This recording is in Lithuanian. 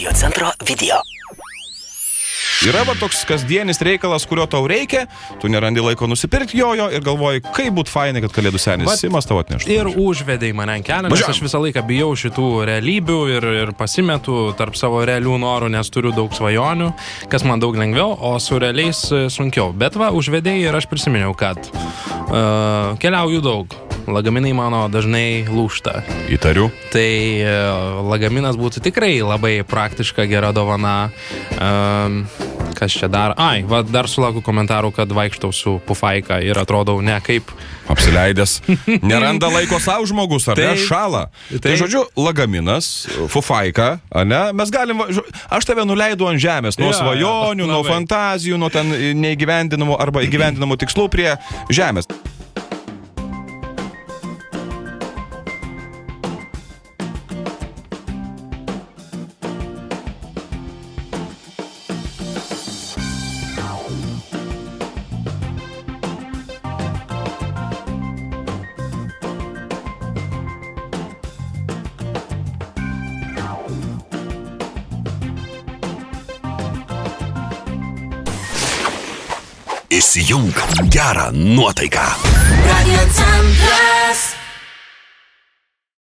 Radio centro video. Yra va toks kasdienis reikalas, kurio tau reikia, tu nerandi laiko nusipirkti jojo ir galvoji, kaip būt fainai, kad kalėdų senis Simas tavo atneštų. Ir užvedai mane ant kelio, nes aš visą laiką bijau šitų realybių ir pasimetu tarp savo realių norų, nes turiu daug svajonių, kas man daug lengviau, o su realiais sunkiau. Bet va, užvedai ir aš prisiminiau, kad keliauju daug. Lagaminai mano dažnai lūžta. Įtariu. Tai lagaminas būtų tikrai labai praktiška, gera dovana. Kas čia dar? Va, dar sulaukiu komentarų, kad vaikštau su pufaika ir atrodau ne kaip apsileidęs. Neranda laiko savo žmogus, ar ne? Šala. Tai žodžiu, lagaminas, fufaika, ane? Mes galim, aš tave nuleidau ant žemės, nuo svajonių, nuo fantazijų, nuo ten neįgyvendinamų arba įgyvendinamų tikslų prie žemės. Įsijunk gerą nuotaiką. Radio centras.